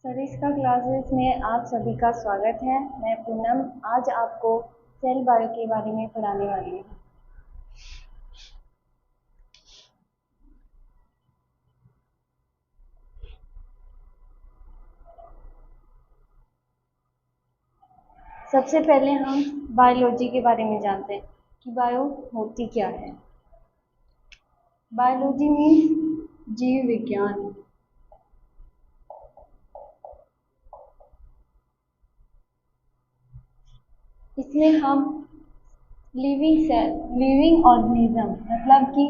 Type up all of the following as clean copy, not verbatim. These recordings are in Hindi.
सरिस्का क्लासेस में आप सभी का स्वागत है। मैं पूनम आज आपको सेल बायो के बारे में पढ़ाने वाली हूँ। सबसे पहले हम बायोलॉजी के बारे में जानते हैं कि बायो होती क्या है। बायोलॉजी मीन्स जीव विज्ञान। इसमें हम लिविंग ऑर्गेनिज्म मतलब कि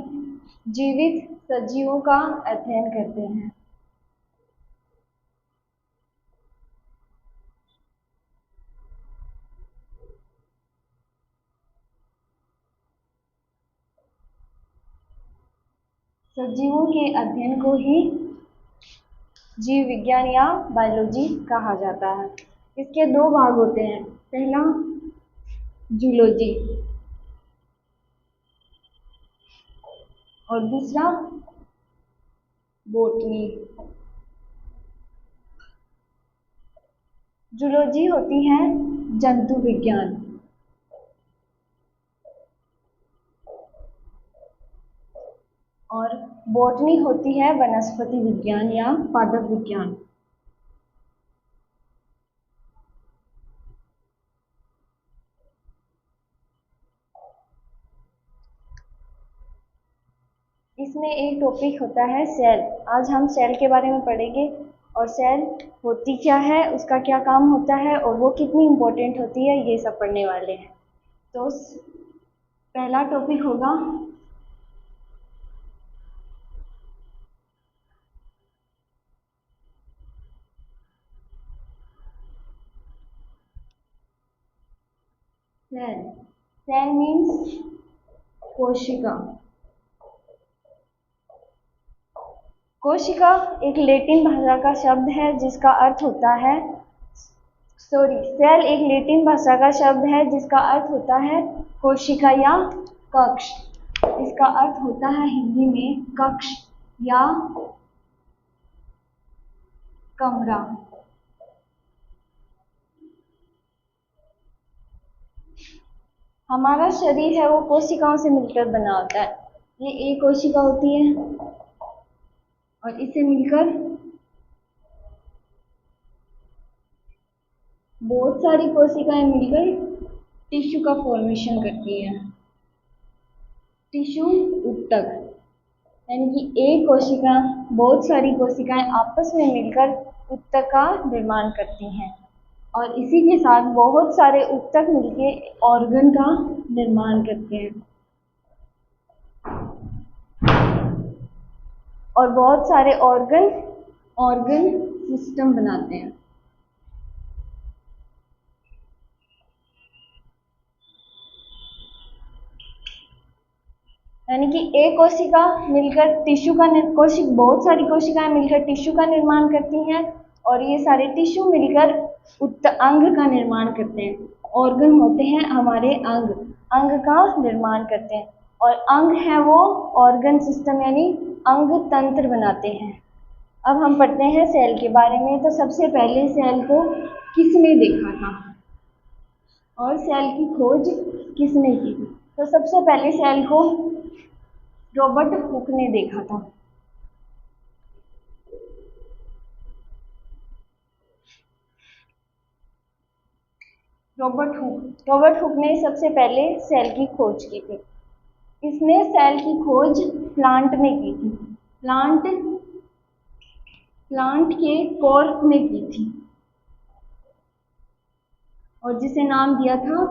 जीवित सजीवों का अध्ययन करते हैं। सजीवों के अध्ययन को ही जीव विज्ञान या बायोलॉजी कहा जाता है। इसके दो भाग होते हैं। पहला जूलॉजी और दूसरा बोटनी। जूलॉजी होती है जंतु विज्ञान और बोटनी होती है वनस्पति विज्ञान या पादप विज्ञान। इसमें एक टॉपिक होता है सेल। आज हम सेल के बारे में पढ़ेंगे और सेल होती क्या है, उसका क्या काम होता है और वो कितनी इम्पोर्टेंट होती है, ये सब पढ़ने वाले हैं। तो पहला टॉपिक होगा सेल। सेल मीन्स कोशिका। कोशिका एक लैटिन भाषा का शब्द है जिसका अर्थ होता है सेल एक लैटिन भाषा का शब्द है जिसका अर्थ होता है कोशिका या कक्ष। इसका अर्थ होता है हिंदी में कक्ष या कमरा। हमारा शरीर है वो कोशिकाओं से मिलकर बना होता है। ये एक कोशिका होती है और इससे मिलकर बहुत सारी कोशिकाएं मिलकर टिश्यू का फॉर्मेशन करती हैं। टिश्यू ऊतक यानी कि एक कोशिका बहुत सारी कोशिकाएं आपस में मिलकर ऊतक का निर्माण करती हैं और इसी के साथ बहुत सारे ऊतक मिलके ऑर्गन का निर्माण करते हैं और बहुत सारे ऑर्गन सिस्टम बनाते हैं। यानी कि एक कोशिका मिलकर बहुत सारी कोशिकाएं मिलकर टिश्यू का निर्माण करती हैं और ये सारे टिश्यू मिलकर अंग का निर्माण करते हैं। ऑर्गन होते हैं हमारे अंग का निर्माण करते हैं और अंग है वो ऑर्गन सिस्टम यानी अंग तंत्र बनाते हैं। अब हम पढ़ते हैं सेल के बारे में। तो सबसे पहले सेल को किसने देखा था और सेल की खोज किसने की? तो सबसे पहले सेल को रॉबर्ट हुक ने देखा था। रॉबर्ट हुक ने सबसे पहले सेल की खोज की थी। इसने सेल की खोज प्लांट में की थी। प्लांट के कॉर्क में की थी और जिसे नाम दिया था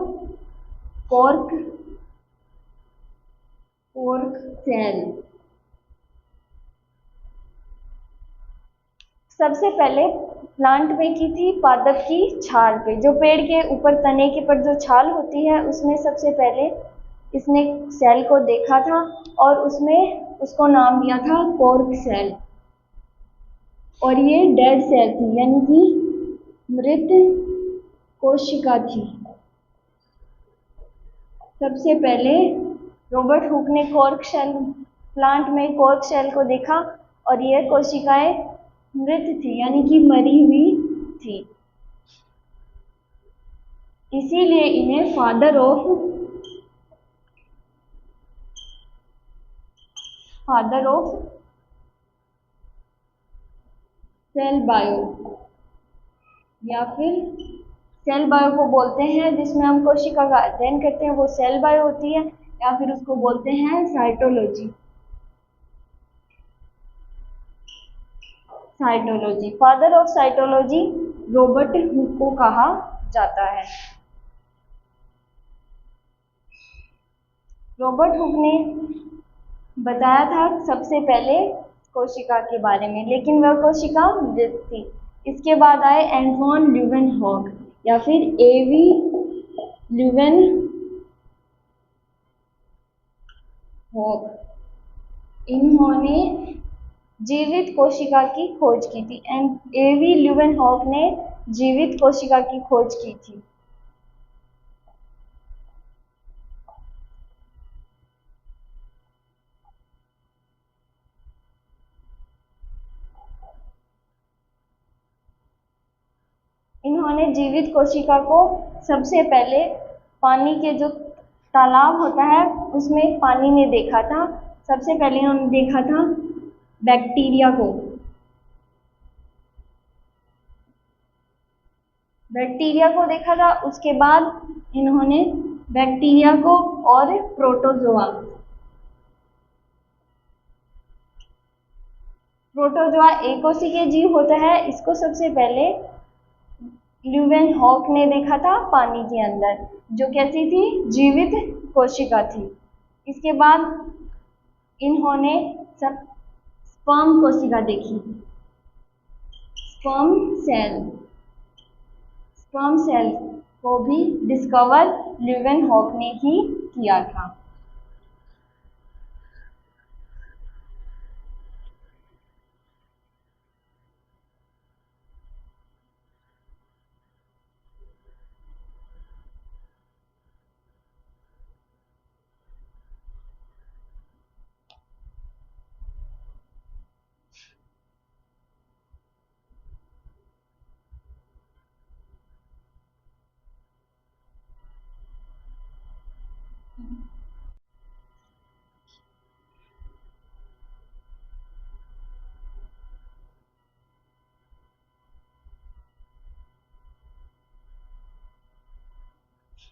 कॉर्क सेल। सबसे पहले प्लांट में की थी पादप की छाल पे, जो पेड़ के ऊपर तने के पर जो छाल होती है उसमें सबसे पहले इसने सेल को देखा था और उसमें उसको नाम दिया था कॉर्क सेल। और ये डेड सेल थी यानी कि मृत कोशिका थी। सबसे पहले रॉबर्ट हुक ने प्लांट में कॉर्क सेल को देखा और ये कोशिकाएं मृत थी यानी कि मरी हुई थी, इसीलिए इन्हें फादर ऑफ सेल बायो या फिर सेल बायो को बोलते हैं। जिसमें हम कोशिका का अध्ययन करते हैं वो सेल बायो होती है, या फिर उसको बोलते हैं cytology. Father of cytology Robert Hooke को कहा जाता है। रॉबर्ट हुक ने बताया था सबसे पहले कोशिका के बारे में, लेकिन वह कोशिका मृत थी। इसके बाद आए एंटवन ल्यूवेनहॉक या फिर एवी ल्यूवेनहॉक। इन्होंने जीवित कोशिका की खोज की थी। एवी ल्यूवेनहॉक ने जीवित कोशिका की खोज की थी। इन्होंने जीवित कोशिका को सबसे पहले पानी के जो तालाब होता है उसमें पानी में देखा था। सबसे पहले इन्होंने देखा था बैक्टीरिया को। बैक्टीरिया को देखा था, उसके बाद इन्होंने बैक्टीरिया को और प्रोटोजोआ एक कोशिकीय जीव होता है। इसको सबसे पहले ल्यूवेनहॉक ने देखा था पानी के अंदर, जो कैसी थी, जीवित कोशिका थी। इसके बाद इन्होंने स्पर्म कोशिका देखी, स्पर्म सेल को भी डिस्कवर ल्यूवेनहॉक ने ही किया था।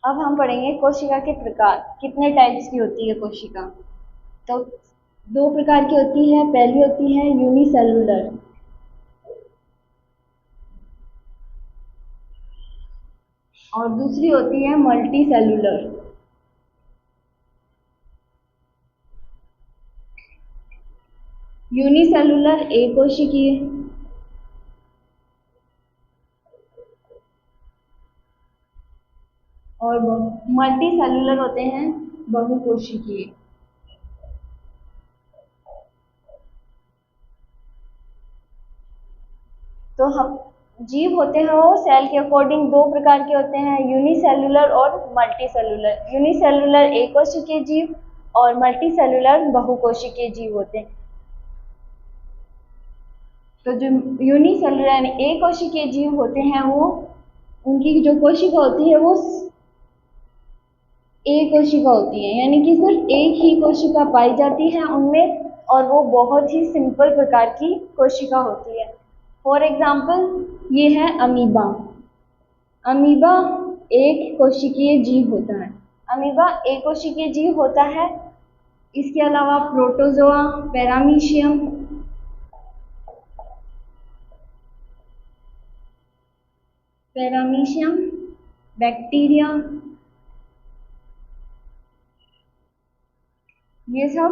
अब हम पढ़ेंगे कोशिका के प्रकार, कितने टाइप्स की होती है कोशिका। तो दो प्रकार की होती है। पहली होती है यूनिसेलुलर और दूसरी होती है मल्टी सेलुलर। यूनिसेलुलर एक कोशिकीय और मल्टी सेलुलर होते हैं बहुकोशिकीय। तो हम जीव होते हैं वो सेल के अकॉर्डिंग दो प्रकार के होते हैं, यूनिसेलुलर और मल्टी सेलुलर। यूनिसेलुलर एक कोशिकीय जीव और मल्टी सेलुलर बहुकोशिकीय जीव होते हैं। तो जो यूनिसेलुलर यानी एक कोशिकीय जीव होते हैं वो, उनकी जो कोशिका होती है वो एक कोशिका होती है, यानी कि सिर्फ एक ही कोशिका पाई जाती है उनमें, और वो बहुत ही सिंपल प्रकार की कोशिका होती है। फॉर एग्जाम्पल ये है अमीबा। अमीबा एक कोशिकीय जीव होता है। अमीबा एक कोशिकीय जीव होता है। इसके अलावा प्रोटोजोआ, पैरामीशियम, बैक्टीरिया, ये सब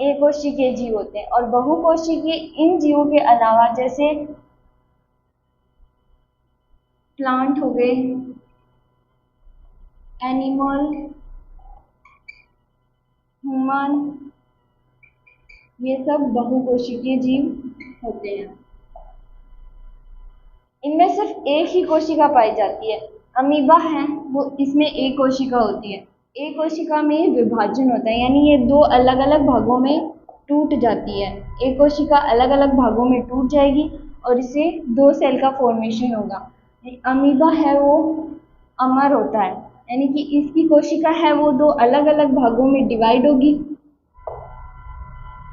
एक कोशिकीय जीव होते हैं। और बहुकोशिकीय इन जीवों के अलावा जैसे प्लांट हो गए, एनिमल, ह्यूमन, ये सब बहुकोशिकीय जीव होते हैं। इनमें सिर्फ एक ही कोशिका पाई जाती है। अमीबा है वो, इसमें एक कोशिका होती है। एक कोशिका में विभाजन होता है, यानी ये दो अलग अलग भागों में टूट जाती है। एक कोशिका अलग अलग भागों में टूट जाएगी और इससे 2 सेल का फॉर्मेशन होगा। अमीबा है वो अमर होता है, यानी कि इसकी कोशिका है वो 2 अलग अलग भागों में डिवाइड होगी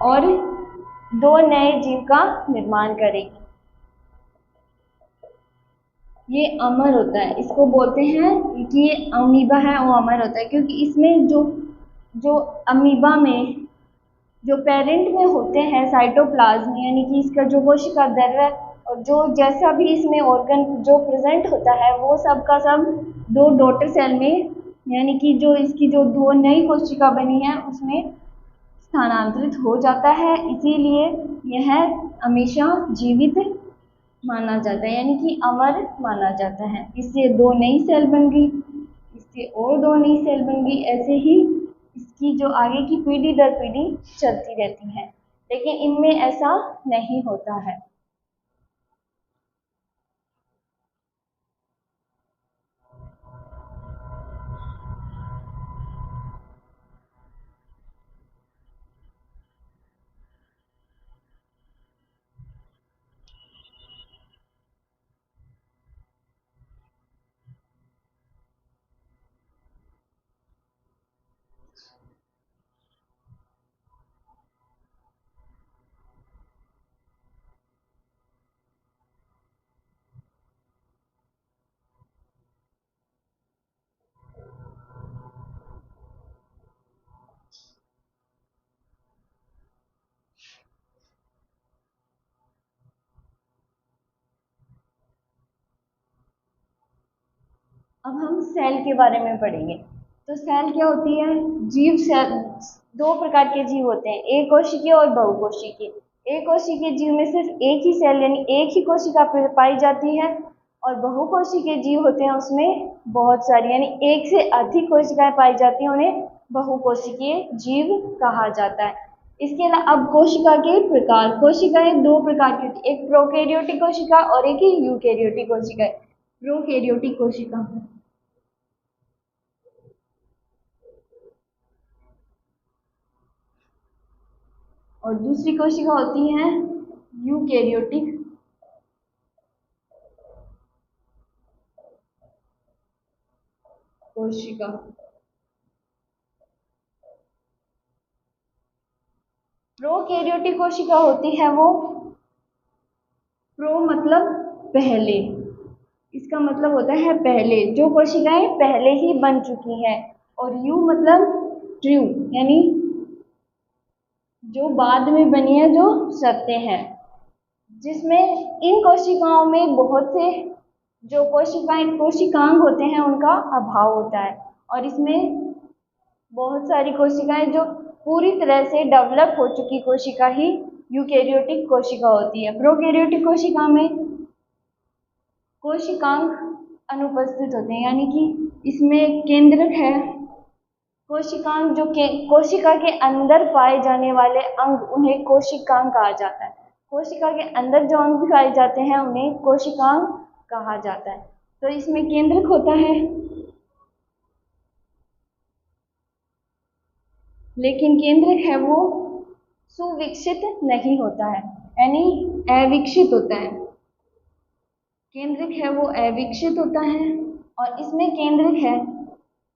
और 2 नए जीव का निर्माण करेगी। ये अमर होता है, इसको बोलते हैं कि ये अमीबा है वो अमर होता है, क्योंकि इसमें जो जो अमीबा में जो पेरेंट में होते हैं साइटोप्लाज्म, यानी कि इसका जो कोशिका द्रव्य और जो जैसा भी इसमें ऑर्गन जो प्रेजेंट होता है वो सब का सब 2 डॉटर सेल में, यानी कि जो इसकी जो 2 नई कोशिका बनी है उसमें स्थानांतरित हो जाता है। इसीलिए यह हमेशा जीवित माना जाता है, यानी कि अमर माना जाता है। इससे 2 नई सेल बन गई, इससे और 2 नई सेल बन गई, ऐसे ही इसकी जो आगे की पीढ़ी दर पीढ़ी चलती रहती है, लेकिन इनमें ऐसा नहीं होता है। अब हम सेल के बारे में पढ़ेंगे। तो सेल क्या होती है? जीव सेल 2 प्रकार के जीव होते हैं, एक कोशिकीय और बहुकोशिकीय। एक कोशिकीय जीव में सिर्फ एक ही सेल यानी एक ही कोशिका पाई जाती है, और बहुकोशिकीय जीव होते हैं उसमें बहुत सारी यानी एक से अधिक कोशिकाएं पाई जाती हैं, उन्हें बहुकोशिकीय जीव कहा जाता है। इसके अलावा अब कोशिका के प्रकार, कोशिकाएं 2 प्रकार की होती है, एक प्रोकैरियोटिक कोशिका और एक यूकैरियोटिक कोशिका। प्रोकैरियोटिक कोशिका और दूसरी कोशिका होती है यूकैरियोटिक कोशिका। प्रोकैरियोटिक कोशिका होती है वो, प्रो मतलब पहले, इसका मतलब होता है पहले, जो कोशिकाएं पहले ही बन चुकी हैं, और यू मतलब ट्रू, यानी जो बाद में बनी है, जो सत्य है, जिसमें इन कोशिकाओं में बहुत से जो कोशिकाएं कोशिकांग होते हैं उनका अभाव होता है, और इसमें बहुत सारी कोशिकाएं जो पूरी तरह से डेवलप हो चुकी कोशिका ही यूकैरियोटिक कोशिका होती है। प्रोकैरियोटिक कोशिका में कोशिकांग अनुपस्थित होते हैं, यानी कि इसमें केंद्रक है, कोशिकांग जो कोशिका के अंदर पाए जाने वाले अंग उन्हें कोशिकांग कहा जाता है। कोशिका के अंदर जो अंग पाए जाते हैं उन्हें कोशिकांग कहा जाता है। तो इसमें केंद्रक होता है, लेकिन केंद्रक है वो सुविकसित नहीं होता है, यानी अविकसित होता है। केंद्रक है वो अविकसित होता है, और इसमें केंद्रक है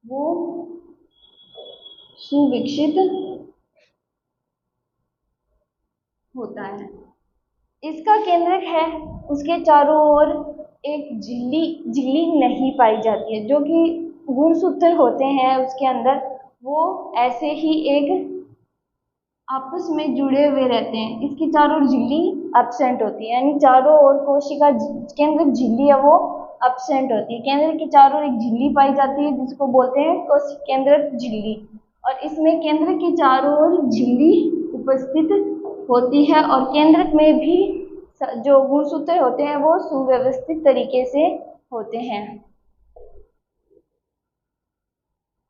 वो सुविकसित होता है। इसका केंद्रक है उसके चारों ओर एक झिल्ली नहीं पाई जाती है, जो कि गुणसूत्र होते हैं उसके अंदर, वो ऐसे ही एक आपस में जुड़े हुए रहते हैं। इसकी चारों ओर झिल्ली एब्सेंट होती है, यानी चारों ओर कोशिका केंद्रक झिल्ली है वो एब्सेंट होती है। केंद्र के चारों ओर एक झिल्ली पाई जाती है जिसको बोलते हैं केंद्रक झिल्ली, और इसमें केंद्र के चारों ओर झिल्ली उपस्थित होती है, और केंद्रक में भी जो गुणसूत्र होते हैं वो सुव्यवस्थित तरीके से होते हैं।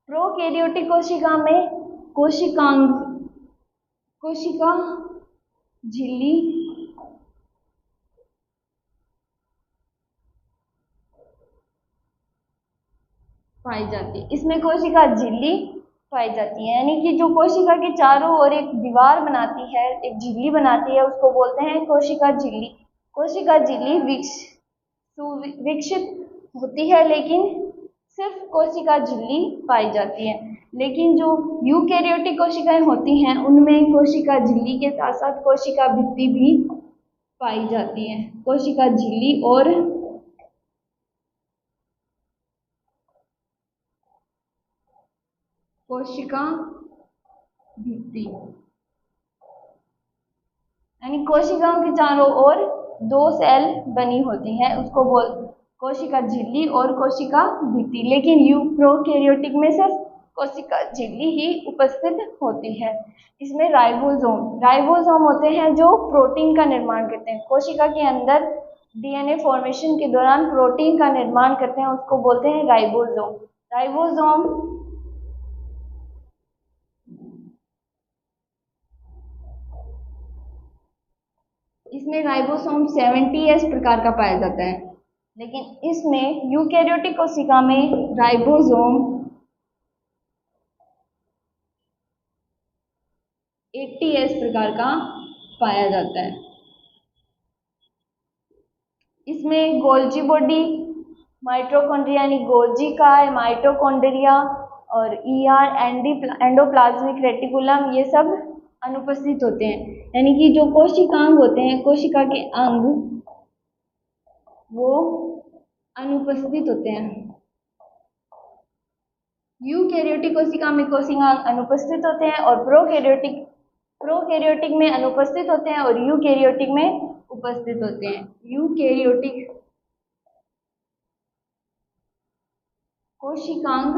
प्रोकैरियोटिक कोशिका में कोशिका झिल्ली पाई जाती है। इसमें कोशिका झिल्ली पाई जाती है। यानी कि जो कोशिका के चारों ओर एक दीवार बनाती है, एक झिल्ली बनाती है, उसको बोलते हैं कोशिका झिल्ली। कोशिका झिल्ली विकसित होती है, लेकिन सिर्फ कोशिका झिल्ली पाई जाती है। लेकिन जो यूकेरियोटिक कोशिकाएं होती हैं उनमें कोशिका झिल्ली के साथ साथ कोशिका भित्ति भी पाई जाती है। कोशिका झिल्ली और कोशिका भित्ति, यानी कोशिकाओं के चारों ओर दो सेल बनी होती हैं, उसको बोल कोशिका झिल्ली और कोशिका भित्ति। लेकिन प्रोकैरियोटिक में सिर्फ कोशिका झिल्ली ही उपस्थित होती है। इसमें राइबोसोम होते हैं जो प्रोटीन का निर्माण करते हैं। कोशिका के अंदर डीएनए फॉर्मेशन के दौरान प्रोटीन का निर्माण करते हैं, उसको बोलते हैं राइबोसोम। राइबोसोम इसमें राइबोसोम 70S प्रकार का पाया जाता है, लेकिन इसमें यूकेरियोटिक कोशिका में राइबोसोम 80S प्रकार का पाया जाता है। इसमें गोल्जी बॉडी, माइटोकॉन्ड्रिया यानी गोल्जी का माइटोकॉन्ड्रिया और ईआर एंडोप्लाज्मिक रेटिकुलम ये सब अनुपस्थित होते हैं। यानी कि जो कोशिकांग होते हैं, कोशिका के अंग, वो अनुपस्थित होते हैं। यूकेरियोटिक कोशिका में कोशिकांग अनुपस्थित होते हैं और प्रोकैरियोटिक में अनुपस्थित होते हैं और यूकेरियोटिक में उपस्थित होते हैं। यूकेरियोटिक कोशिकांग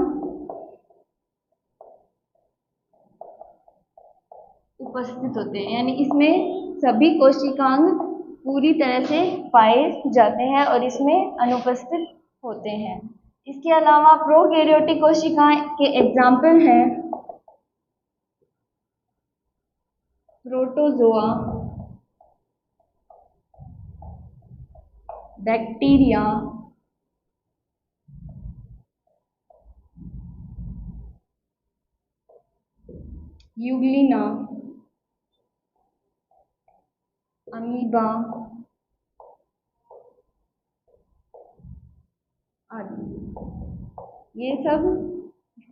उपस्थित होते हैं, यानी इसमें सभी कोशिकांग पूरी तरह से पाए जाते हैं और इसमें अनुपस्थित होते हैं। इसके अलावा प्रोकैरियोटिक कोशिकाएं के एग्जाम्पल हैं प्रोटोजोआ, बैक्टीरिया, यूग्लिना, अमीबा आदि। ये सब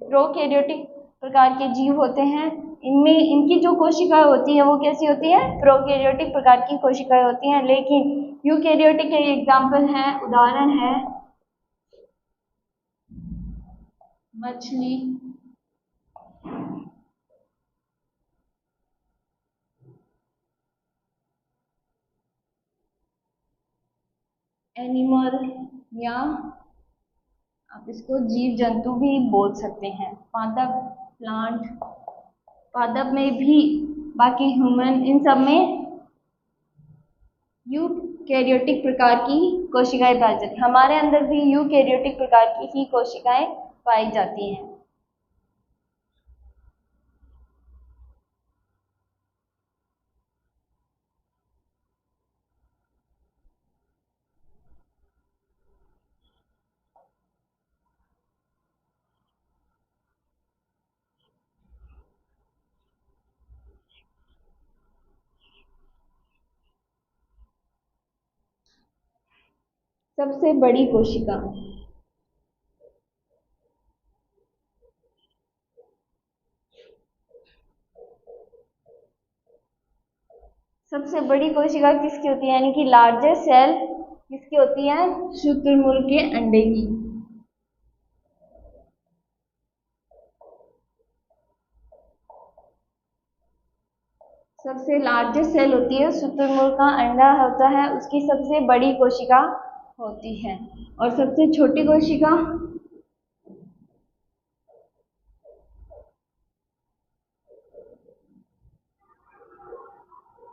प्रोकैरियोटिक प्रकार के जीव होते हैं। इनमें इनकी जो कोशिकाएं होती है वो कैसी होती है? प्रोकैरियोटिक प्रकार की कोशिकाएं होती हैं। लेकिन यूकैरियोटिक के एग्जाम्पल हैं, उदाहरण है मछली, एनिमल, या आप इसको जीव जंतु भी बोल सकते हैं, पादप, प्लांट, पादप में भी, बाकी ह्यूमन, इन सब में यूकैरियोटिक प्रकार की कोशिकाएं पाई जाती हैं। हमारे अंदर भी यूकैरियोटिक प्रकार की ही कोशिकाएं पाई जाती हैं। सबसे बड़ी कोशिका, सबसे बड़ी कोशिका किसकी होती है? यानी कि लार्जेस्ट सेल किसकी होती है? शुतुरमुर्ग के अंडे की। सबसे लार्जेस्ट सेल होती है, शुतुरमुर्ग का अंडा होता है, उसकी सबसे बड़ी कोशिका होती है। और सबसे छोटी कोशिका,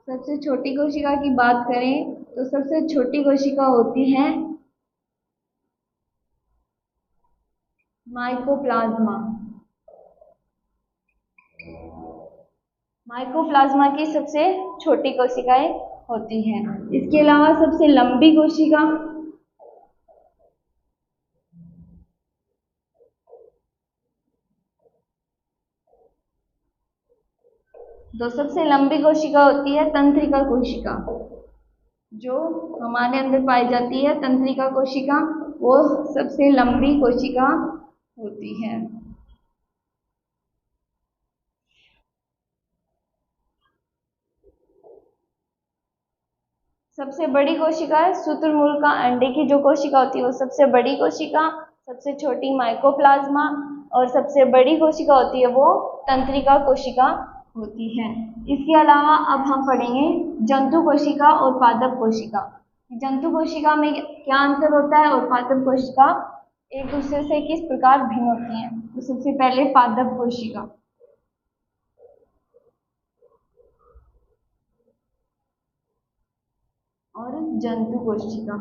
सबसे छोटी कोशिका की बात करें तो सबसे छोटी कोशिका होती है माइकोप्लाज्मा। माइकोप्लाज्मा की सबसे छोटी कोशिकाएं होती हैं। इसके अलावा सबसे लंबी कोशिका, तो सबसे लंबी कोशिका होती है तंत्रिका कोशिका, जो हमारे अंदर पाई जाती है तंत्रिका कोशिका, वो सबसे लंबी कोशिका होती है। सबसे बड़ी कोशिका है शुतुरमुर्ग का अंडे की जो कोशिका होती है वो सबसे बड़ी कोशिका, सबसे छोटी माइकोप्लाज्मा, और सबसे बड़ी कोशिका होती है वो तंत्रिका कोशिका होती है। इसके अलावा अब हम पढ़ेंगे जंतु कोशिका और पादप कोशिका। जंतु कोशिका में क्या अंतर होता है और पादप कोशिका एक दूसरे से किस प्रकार भिन्न होती हैं। तो सबसे पहले पादप कोशिका। और जंतु कोशिका।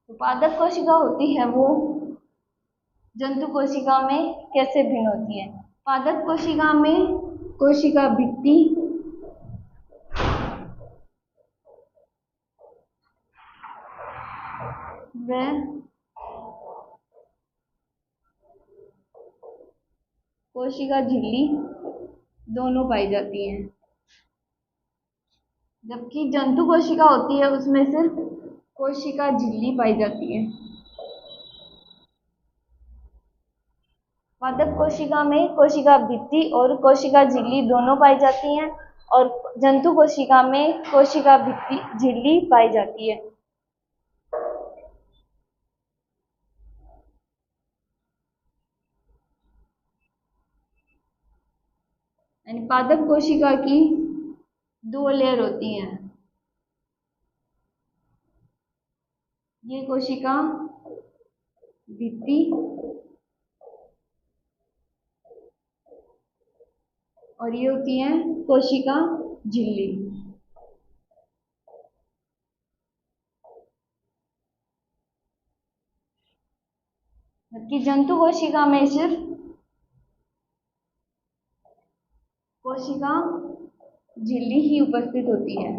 तो पादप कोशिका होती है वो जंतु कोशिका में कैसे भिन्न होती है। पादप कोशिका में कोशिका भित्ति व कोशिका झिल्ली दोनों पाई जाती हैं, जबकि जंतु कोशिका होती है उसमें सिर्फ कोशिका झिल्ली पाई जाती है। पादप कोशिका में कोशिका भित्ति और कोशिका झिल्ली दोनों पाई जाती हैं, और जंतु कोशिका में कोशिका भित्ति झिल्ली पाई जाती है। यानी पादप कोशिका की दो लेयर होती हैं। ये कोशिका भित्ति और ये होती है कोशिका झिल्ली। जबकि जंतु कोशिका में सिर्फ कोशिका झिल्ली ही उपस्थित होती है।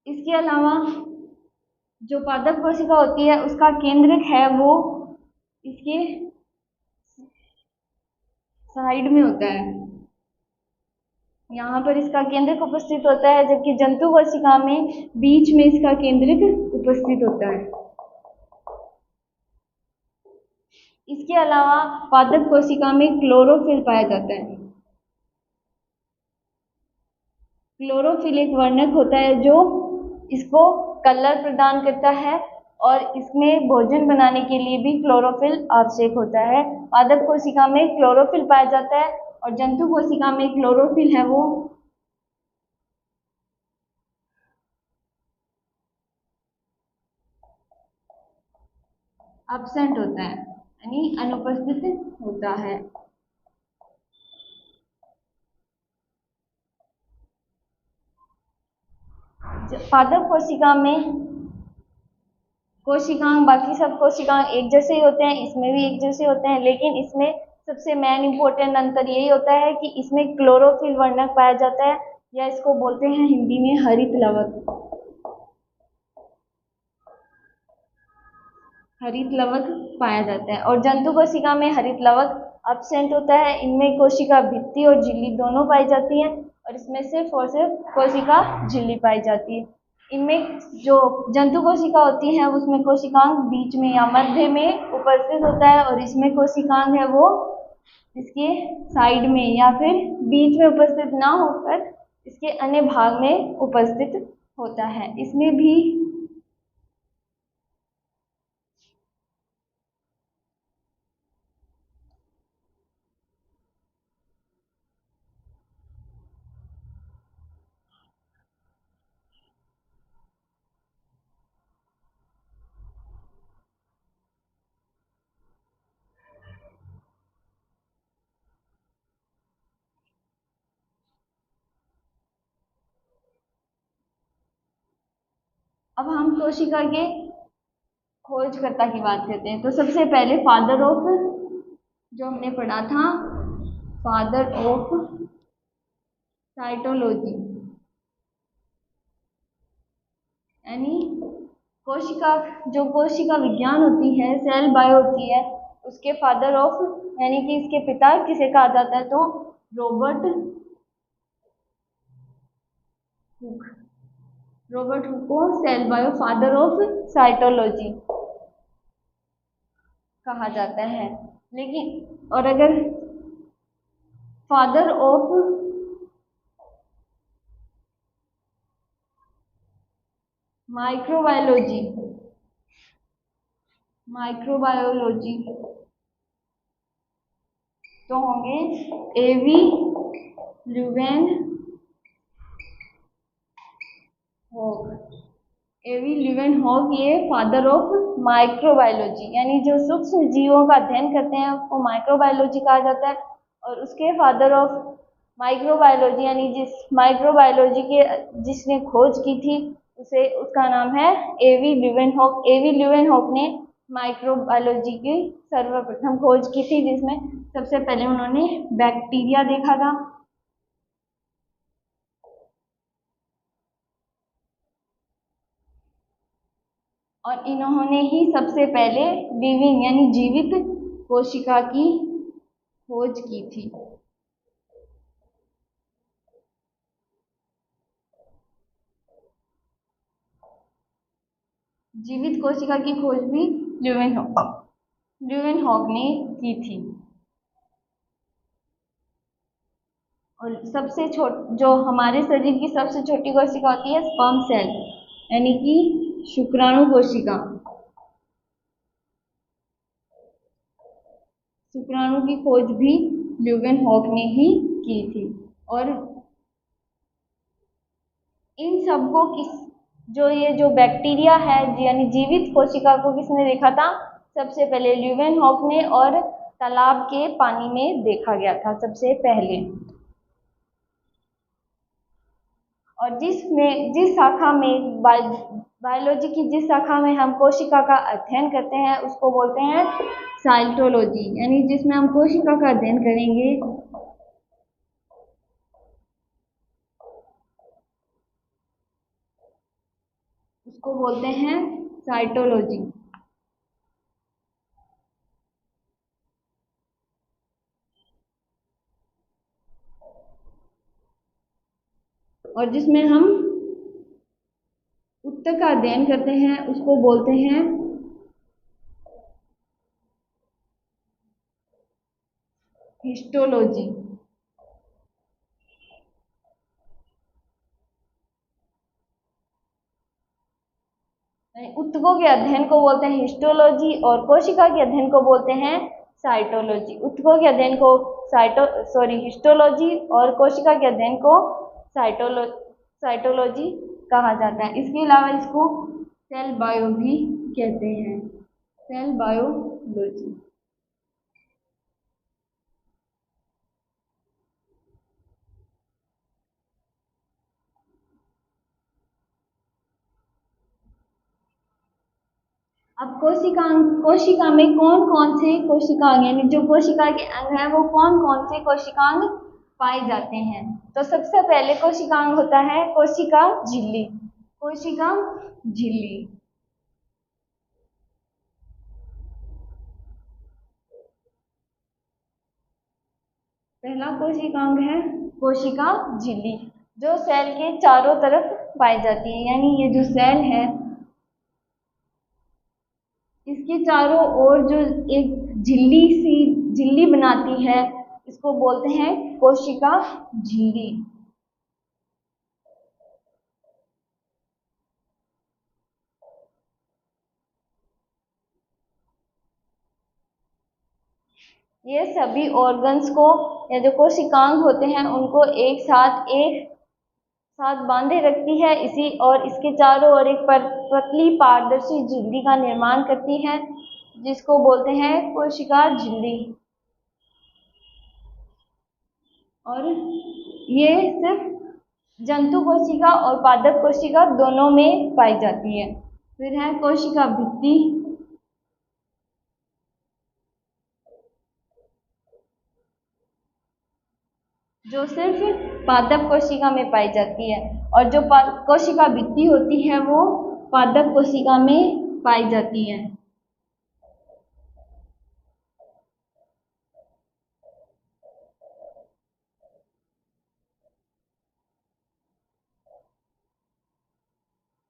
इसके अलावा जो पादप कोशिका होती है उसका केंद्रक है वो इसके साइड में होता है, यहाँ पर इसका केंद्रक उपस्थित होता है, जबकि जंतु कोशिका में बीच में इसका केंद्रक उपस्थित होता है। इसके अलावा पादप कोशिका में क्लोरोफिल पाया जाता है। क्लोरोफिल एक वर्णक होता है जो इसको कलर प्रदान करता है, और इसमें भोजन बनाने के लिए भी क्लोरोफिल आवश्यक होता है। पादप कोशिका में क्लोरोफिल पाया जाता है, और जंतु कोशिका में क्लोरोफिल है वो एब्सेंट होता है, यानी अनुपस्थित होता है। पादप कोशिका में कोशिकांग बाकी सब कोशिकांग एक जैसे ही होते हैं, इसमें भी एक जैसे होते हैं, लेकिन इसमें सबसे मेन इंपॉर्टेंट अंतर यही होता है कि इसमें क्लोरोफिल वर्णक पाया जाता है, या इसको बोलते हैं हिंदी में हरित लवक। हरित लवक पाया जाता है, और जंतु कोशिका में हरित लवक एब्सेंट होता है। इनमें कोशिका भित्ति और झिल्ली दोनों पाई जाती हैं, और इसमें सिर्फ और सिर्फ कोशिका झिल्ली पाई जाती है। इनमें जो जंतु कोशिका होती है उसमें कोशिकांग बीच में या मध्य में उपस्थित होता है, और इसमें कोशिकांग है वो इसके साइड में या फिर बीच में उपस्थित ना होकर इसके अन्य भाग में उपस्थित होता है। इसमें भी अब हम कोशिका के खोजकर्ता की बात करते हैं। तो सबसे पहले फादर ऑफ, जो हमने पढ़ा था, फादर ऑफ साइटोलॉजी, यानी कोशिका, जो कोशिका विज्ञान होती है, सेल बायो होती है, उसके फादर ऑफ, यानी कि इसके पिता किसे कहा जाता है, तो रॉबर्ट हुक। रॉबर्ट हुक को cell bio father of cytology कहा जाता है। लेकिन और अगर फादर ऑफ माइक्रोबायोलॉजी, माइक्रोबायोलॉजी तो होंगे एवी ल्यूवेन हॉक। एवी ल्यूवेन हॉक ये फादर ऑफ माइक्रोबायोलॉजी, यानी जो सूक्ष्म जीवों का अध्ययन करते हैं उसको माइक्रोबायोलॉजी कहा जाता है। और उसके फादर ऑफ माइक्रोबायोलॉजी, यानी जिस माइक्रोबायोलॉजी के जिसने खोज की थी उसे, उसका नाम है एवी ल्यूवेन हॉक। एवी ल्यूवेन हॉक ने माइक्रोबायोलॉजी की सर्वप्रथम खोज की थी, जिसमें सबसे पहले उन्होंने बैक्टीरिया देखा था। और इन्होंने ही सबसे पहले लिविंग यानी जीवित कोशिका की खोज की थी। जीवित कोशिका की खोज भी ल्यूवेनहॉक ने की थी। और सबसे जो हमारे शरीर की सबसे छोटी कोशिका होती है स्पर्म सेल, यानी कि शुक्राणु कोशिका। शुक्राणु की खोज भी ल्यूवेनहॉक ने ही की थी। और इन सबको जो बैक्टीरिया है, यानी जीवित कोशिका को किसने देखा था, सबसे पहले ल्यूवेनहॉक ने, और तालाब के पानी में देखा गया था सबसे पहले। और जिस शाखा में बायोलॉजी की जिस शाखा में हम कोशिका का अध्ययन करते हैं उसको बोलते हैं साइटोलॉजी, यानी जिसमें हम कोशिका का अध्ययन करेंगे उसको बोलते हैं साइटोलॉजी। और जिसमें हम उत्तक का अध्ययन करते हैं उसको बोलते हैं हिस्टोलॉजी। उत्तकों के अध्ययन को बोलते हैं हिस्टोलॉजी और कोशिका के अध्ययन को बोलते हैं साइटोलॉजी। उत्तकों के अध्ययन को हिस्टोलॉजी और कोशिका के अध्ययन को साइटोलॉजी कहा जाता है। इसके अलावा इसको सेल बायो भी कहते हैं, सेल बायोलॉजी। अब कोशिका में कौन कौन से कोशिकांग, यानी जो कोशिका के अंग हैं वो कौन कौन से कोशिकांग पाए जाते हैं। तो सबसे पहले कोशिकांग होता है कोशिका झिल्ली। कोशिका झिल्ली पहला कोशिकांग है कोशिका झिल्ली, जो सेल के चारों तरफ पाई जाती है। यानी ये जो सेल है इसके चारों ओर जो एक झिल्ली बनाती है इसको बोलते हैं कोशिका झिल्ली। ये सभी ऑर्गन्स को या जो कोशिकांग होते हैं उनको एक साथ बांधे रखती है इसी, और इसके चारों ओर एक पतली पारदर्शी झिल्ली का निर्माण करती है जिसको बोलते हैं कोशिका झिल्ली। और ये सिर्फ जंतु कोशिका और पादप कोशिका दोनों में पाई जाती है। फिर है कोशिका भित्ति, जो सिर्फ पादप कोशिका में पाई जाती है। और जो कोशिका भित्ति होती है वो पादप कोशिका में पाई जाती है।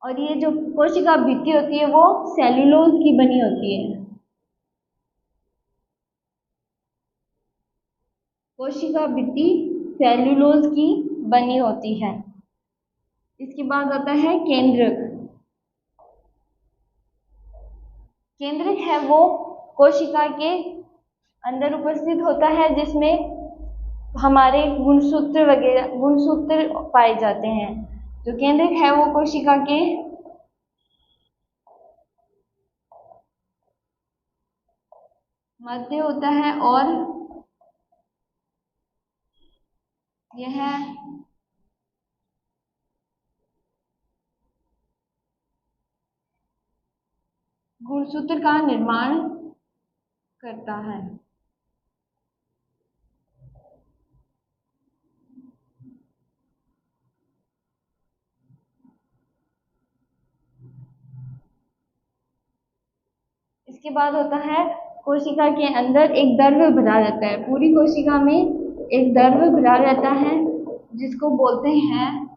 और ये जो कोशिका भित्ति होती है वो सेल्यूलोज की बनी होती है। कोशिका भित्ति सेल्यूलोज की बनी होती है। इसके बाद आता है केंद्रक। केंद्रक है वो कोशिका के अंदर उपस्थित होता है जिसमें हमारे गुणसूत्र पाए जाते हैं। जो केंद्रक है वो कोशिका के मध्य होता है और यह गुणसूत्र का निर्माण करता है। इसके बाद होता है कोशिका के अंदर एक द्रव्य भरा रहता है। पूरी कोशिका में एक द्रव्य भरा रहता है जिसको बोलते हैं